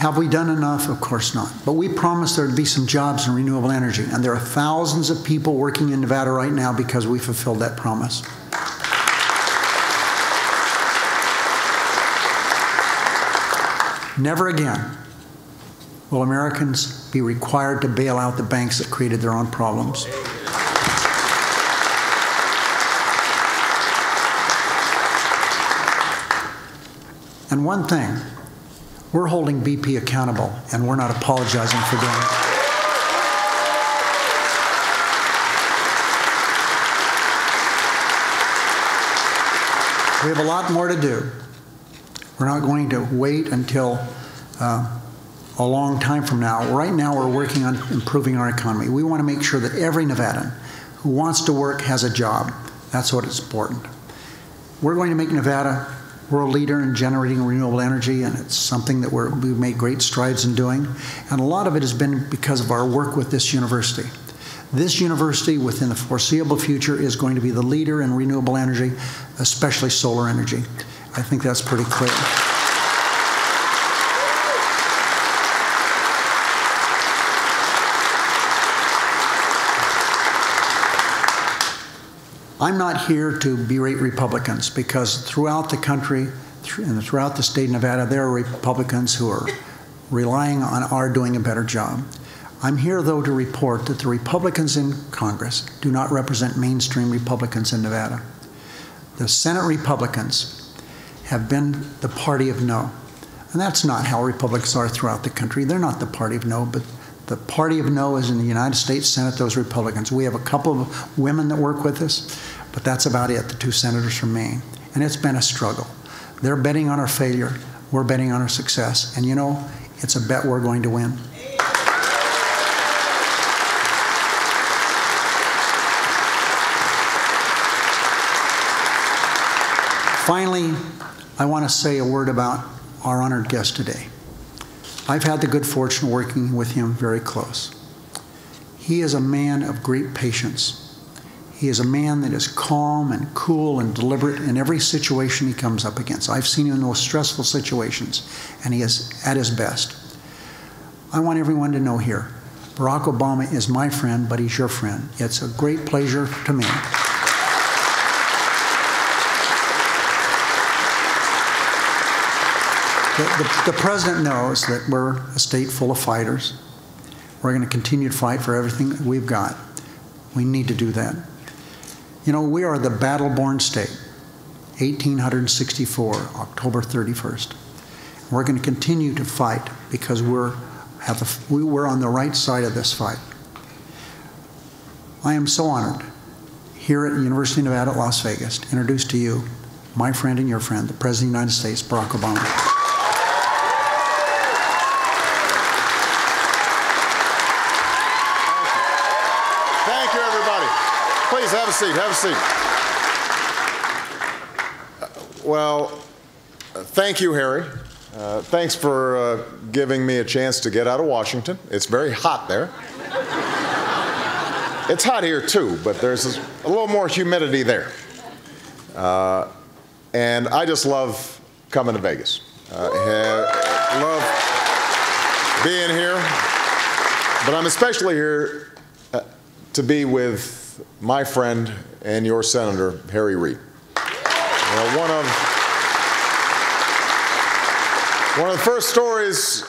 Have we done enough? Of course not. But we promised there would be some jobs in renewable energy, and there are thousands of people working in Nevada right now because we fulfilled that promise. Never again will Americans be required to bail out the banks that created their own problems. And one thing, we're holding BP accountable, and we're not apologizing for doing it. We have a lot more to do. We're not going to wait until a long time from now. Right now, we're working on improving our economy. We want to make sure that every Nevadan who wants to work has a job. That's what is important. We're going to make Nevada world leader in generating renewable energy, and it's something that we've made great strides in doing. And a lot of it has been because of our work with this university. This university, within the foreseeable future, is going to be the leader in renewable energy, especially solar energy. I think that's pretty clear. I'm not here to berate Republicans, because throughout the country and throughout the state of Nevada, there are Republicans who are relying on our doing a better job. I'm here, though, to report that the Republicans in Congress do not represent mainstream Republicans in Nevada. The Senate Republicans have been the party of no. And that's not how Republicans are throughout the country. They're not the party of no, but the party of no is in the United States Senate, those Republicans. We have a couple of women that work with us, but that's about it, the two senators from Maine. And it's been a struggle. They're betting on our failure. We're betting on our success. And you know, it's a bet we're going to win. Finally, I want to say a word about our honored guest today. I've had the good fortune of working with him very close. He is a man of great patience. He is a man that is calm and cool and deliberate in every situation he comes up against. I've seen him in the most stressful situations, and he is at his best. I want everyone to know here, Barack Obama is my friend, but he's your friend. It's a great pleasure to me. The president knows that we're a state full of fighters. We're going to continue to fight for everything that we've got. We need to do that. You know, we are the battle-born state, 1864, October 31st. We're going to continue to fight because we're on the right side of this fight. I am so honored here at the University of Nevada at Las Vegas to introduce to you my friend and your friend, the President of the United States, Barack Obama. Please have a seat, have a seat. Well, thank you, Harry. Thanks for giving me a chance to get out of Washington. It's very hot there. It's hot here too, but there's a little more humidity there. And I just love coming to Vegas. Love being here, but I'm especially here to be with my friend and your Senator, Harry Reid. One of the first stories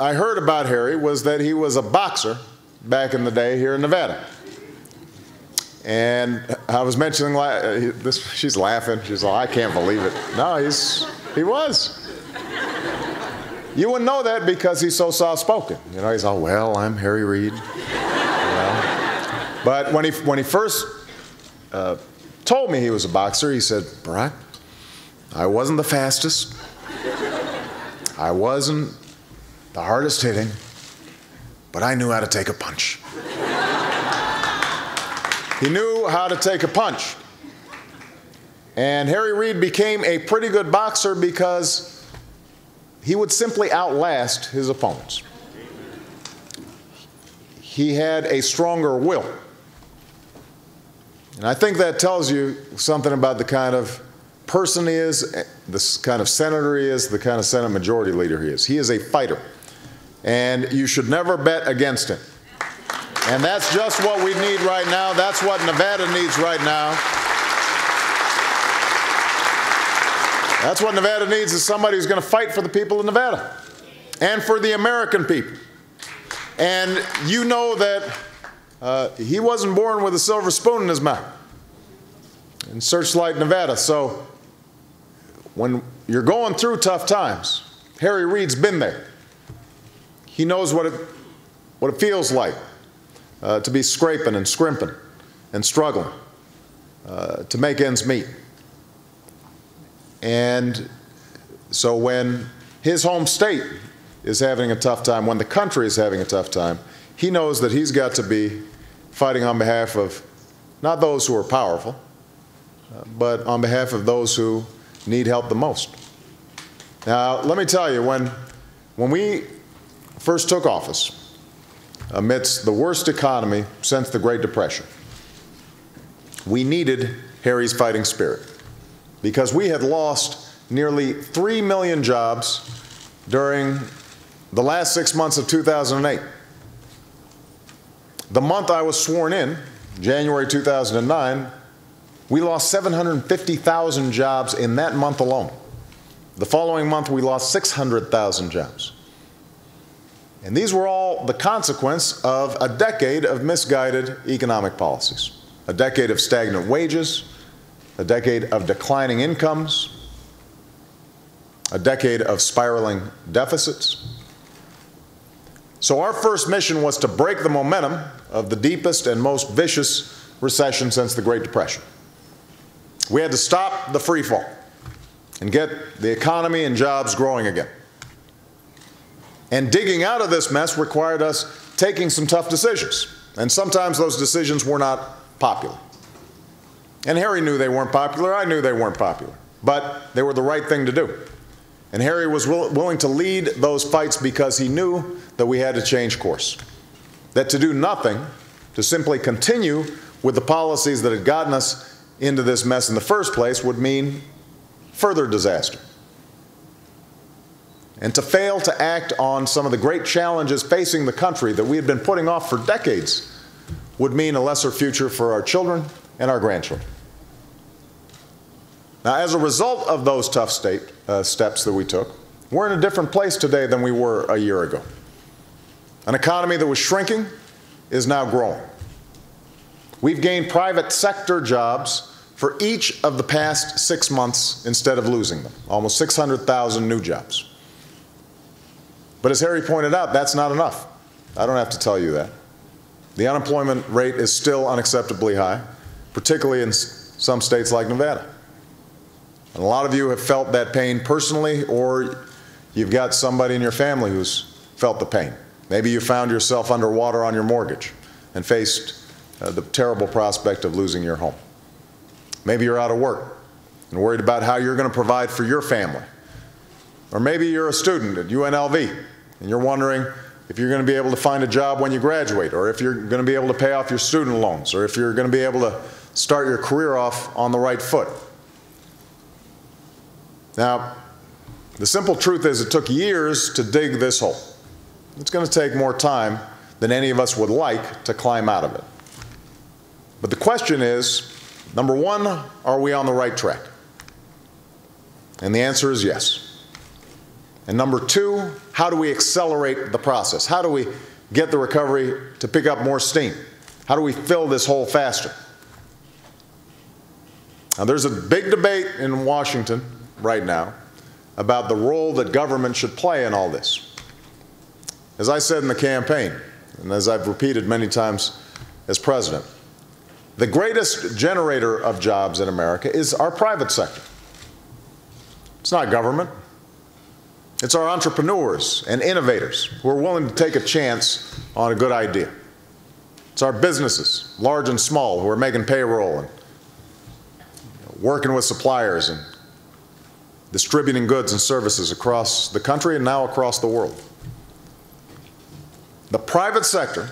I heard about Harry was that he was a boxer back in the day here in Nevada. And I was mentioning this, she's laughing. She's like, I can't believe it. No, he was. You wouldn't know that because he's so soft-spoken. You know, he's all, well, I'm Harry Reid. But when he first told me he was a boxer, he said, Barack, I wasn't the fastest. I wasn't the hardest hitting, but I knew how to take a punch. He knew how to take a punch. And Harry Reid became a pretty good boxer because he would simply outlast his opponents. He had a stronger will. And I think that tells you something about the kind of person he is, the kind of senator he is, the kind of Senate Majority Leader he is. He is a fighter. and you should never bet against him. And that's just what we need right now. That's what Nevada needs right now. That's what Nevada needs, is somebody who's going to fight for the people of Nevada and for the American people. And you know that he wasn't born with a silver spoon in his mouth in Searchlight, Nevada. So when you're going through tough times, Harry Reid's been there. He knows what it feels like to be scraping and scrimping and struggling to make ends meet. And so when his home state is having a tough time, when the country is having a tough time, he knows that he's got to be fighting on behalf of not those who are powerful, but on behalf of those who need help the most. Now, let me tell you, when we first took office, amidst the worst economy since the Great Depression, we needed Harry's fighting spirit, because we had lost nearly 3 million jobs during the last 6 months of 2008. The month I was sworn in, January 2009, we lost 750,000 jobs in that month alone. The following month, we lost 600,000 jobs. And these were all the consequence of a decade of misguided economic policies, a decade of stagnant wages, a decade of declining incomes, a decade of spiraling deficits. So our first mission was to break the momentum of the deepest and most vicious recession since the Great Depression. We had to stop the free fall and get the economy and jobs growing again. And digging out of this mess required us taking some tough decisions. And sometimes those decisions were not popular. And Harry knew they weren't popular. I knew they weren't popular. But they were the right thing to do. And Harry was willing to lead those fights because he knew that we had to change course. That to do nothing, to simply continue with the policies that had gotten us into this mess in the first place, would mean further disaster. And to fail to act on some of the great challenges facing the country that we had been putting off for decades would mean a lesser future for our children and our grandchildren. Now, as a result of those tough steps that we took, we're in a different place today than we were a year ago. An economy that was shrinking is now growing. We've gained private sector jobs for each of the past 6 months instead of losing them, almost 600,000 new jobs. But as Harry pointed out, that's not enough. I don't have to tell you that. The unemployment rate is still unacceptably high, particularly in some states like Nevada. And a lot of you have felt that pain personally, or you've got somebody in your family who's felt the pain. Maybe you found yourself underwater on your mortgage and faced the terrible prospect of losing your home. Maybe you're out of work and worried about how you're going to provide for your family. Or maybe you're a student at UNLV and you're wondering if you're going to be able to find a job when you graduate, or if you're going to be able to pay off your student loans, or if you're going to be able to start your career off on the right foot. Now, the simple truth is it took years to dig this hole. It's going to take more time than any of us would like to climb out of it. But the question is, number one, are we on the right track? And the answer is yes. And number two, how do we accelerate the process? How do we get the recovery to pick up more steam? How do we fill this hole faster? Now, there's a big debate in Washington right now about the role that government should play in all this. As I said in the campaign, and as I've repeated many times as president, the greatest generator of jobs in America is our private sector. It's not government. It's our entrepreneurs and innovators who are willing to take a chance on a good idea. It's our businesses, large and small, who are making payroll and working with suppliers and distributing goods and services across the country and now across the world. The private sector,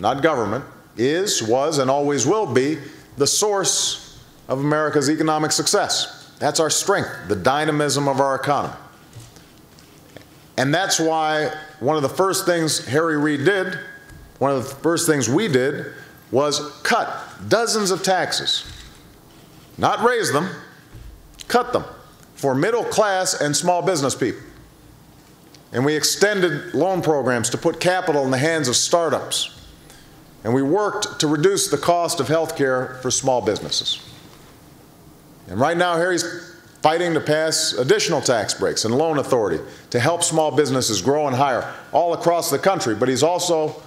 not government, is, was, and always will be the source of America's economic success. That's our strength, the dynamism of our economy. And that's why one of the first things Harry Reid did, one of the first things we did, was cut dozens of taxes. Not raise them, cut them for middle class and small business people. And we extended loan programs to put capital in the hands of startups. And we worked to reduce the cost of health care for small businesses. And right now, Harry's fighting to pass additional tax breaks and loan authority to help small businesses grow and hire all across the country. But he's also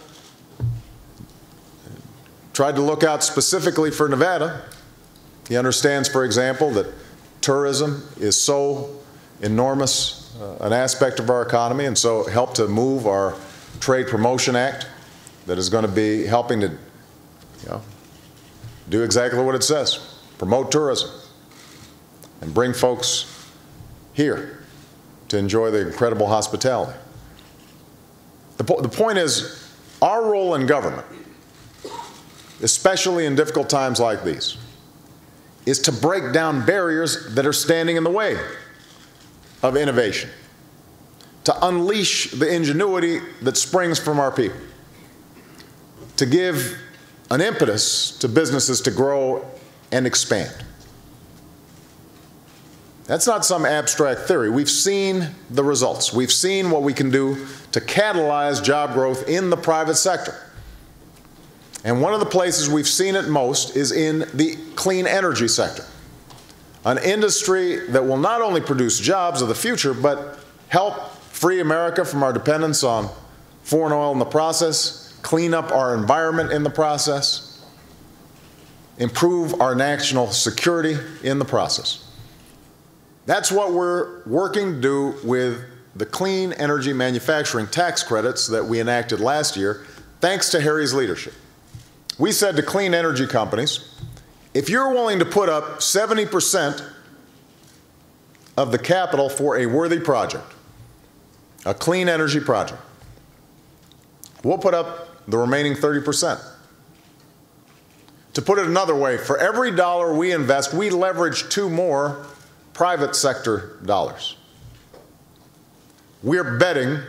tried to look out specifically for Nevada. He understands, for example, that tourism is so enormous an aspect of our economy, and so help to move our Trade Promotion Act that is going to be helping to do exactly what it says, promote tourism and bring folks here to enjoy the incredible hospitality. The point is, our role in government, especially in difficult times like these, is to break down barriers that are standing in the way of innovation, to unleash the ingenuity that springs from our people, to give an impetus to businesses to grow and expand. That's not some abstract theory. We've seen the results. We've seen what we can do to catalyze job growth in the private sector. And one of the places we've seen it most is in the clean energy sector, an industry that will not only produce jobs of the future, but help free America from our dependence on foreign oil in the process, clean up our environment in the process, improve our national security in the process. That's what we're working to do with the clean energy manufacturing tax credits that we enacted last year, thanks to Harry's leadership. We said to clean energy companies, if you're willing to put up 70% of the capital for a worthy project, a clean energy project, we'll put up the remaining 30%. To put it another way, for every dollar we invest, we leverage 2 more private sector dollars. We're betting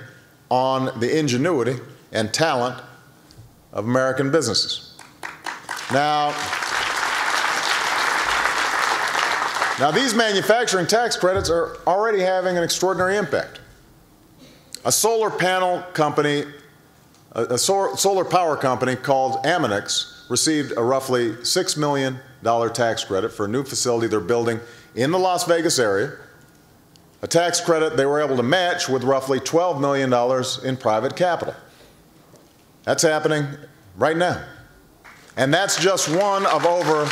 on the ingenuity and talent of American businesses. Now, these manufacturing tax credits are already having an extraordinary impact. A solar panel company, a solar power company called Amonix received a roughly $6 million tax credit for a new facility they're building in the Las Vegas area, a tax credit they were able to match with roughly $12 million in private capital. That's happening right now. And that's just one of over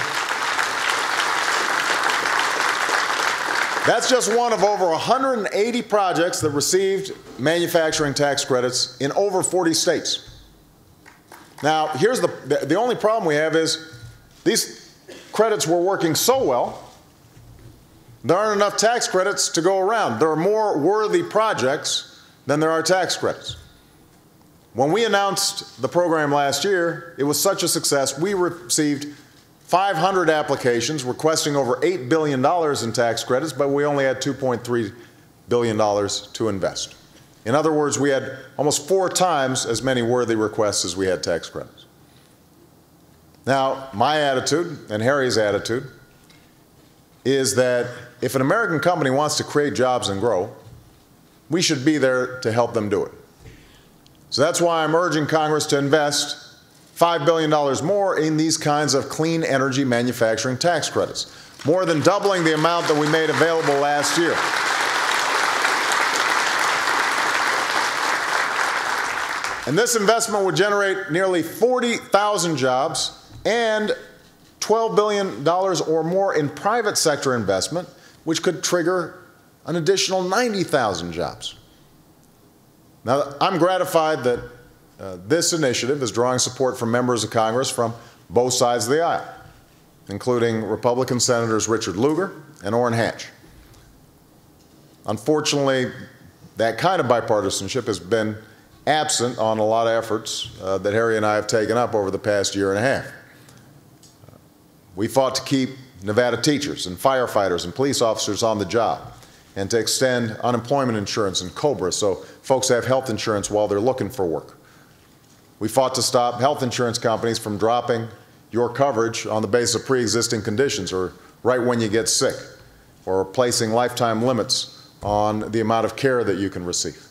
180 projects that received manufacturing tax credits in over 40 states. Now, here's the only problem we have is these credits were working so well, there aren't enough tax credits to go around. There are more worthy projects than there are tax credits. When we announced the program last year, it was such a success, we received 500 applications requesting over $8 billion in tax credits, but we only had $2.3 billion to invest. In other words, we had almost 4 times as many worthy requests as we had tax credits. Now, my attitude and Harry's attitude is that if an American company wants to create jobs and grow, we should be there to help them do it. So that's why I'm urging Congress to invest $5 billion more in these kinds of clean energy manufacturing tax credits, more than doubling the amount that we made available last year. And this investment would generate nearly 40,000 jobs and $12 billion or more in private sector investment, which could trigger an additional 90,000 jobs. Now, I'm gratified that this initiative is drawing support from members of Congress from both sides of the aisle, including Republican Senators Richard Lugar and Orrin Hatch. Unfortunately, that kind of bipartisanship has been absent on a lot of efforts that Harry and I have taken up over the past year and a half. We fought to keep Nevada teachers and firefighters and police officers on the job. and to extend unemployment insurance and COBRA so folks have health insurance while they're looking for work. We fought to stop health insurance companies from dropping your coverage on the basis of pre-existing conditions or right when you get sick, or placing lifetime limits on the amount of care that you can receive.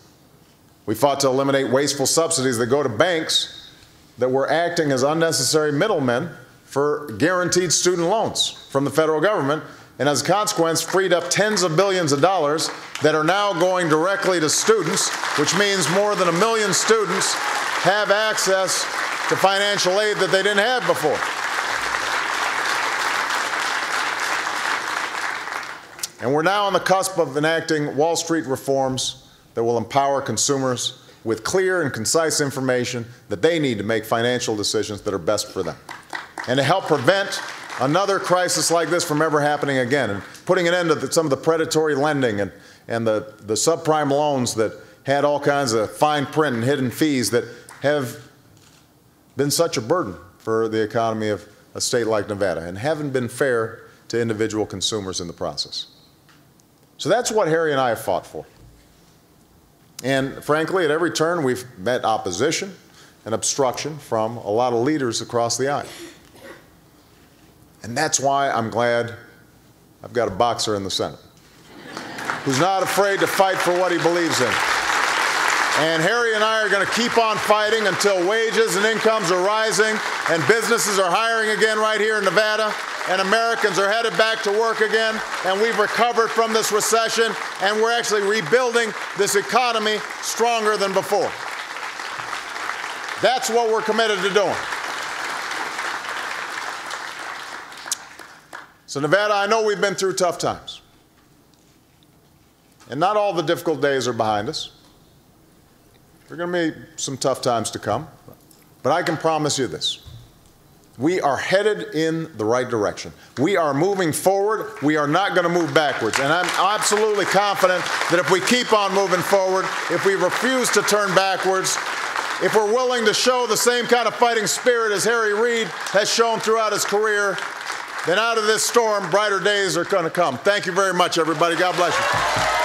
We fought to eliminate wasteful subsidies that go to banks that were acting as unnecessary middlemen for guaranteed student loans from the federal government, and as a consequence freed up tens of billions of dollars that are now going directly to students, which means more than 1 million students have access to financial aid that they didn't have before. And we're now on the cusp of enacting Wall Street reforms that will empower consumers with clear and concise information that they need to make financial decisions that are best for them, and to help prevent another crisis like this from ever happening again, and putting an end to some of the predatory lending and the subprime loans that had all kinds of fine print and hidden fees that have been such a burden for the economy of a state like Nevada and haven't been fair to individual consumers in the process. So that's what Harry and I have fought for. And frankly, at every turn, we've met opposition and obstruction from a lot of leaders across the aisle. And that's why I'm glad I've got a boxer in the Senate who's not afraid to fight for what he believes in. And Harry and I are going to keep on fighting until wages and incomes are rising and businesses are hiring again right here in Nevada, and Americans are headed back to work again, and we've recovered from this recession, and we're actually rebuilding this economy stronger than before. That's what we're committed to doing. So Nevada, I know we've been through tough times. And not all the difficult days are behind us. There are going to be some tough times to come. But I can promise you this. We are headed in the right direction. We are moving forward. We are not going to move backwards. And I'm absolutely confident that if we keep on moving forward, if we refuse to turn backwards, if we're willing to show the same kind of fighting spirit as Harry Reid has shown throughout his career, then out of this storm, brighter days are going to come. Thank you very much, everybody. God bless you.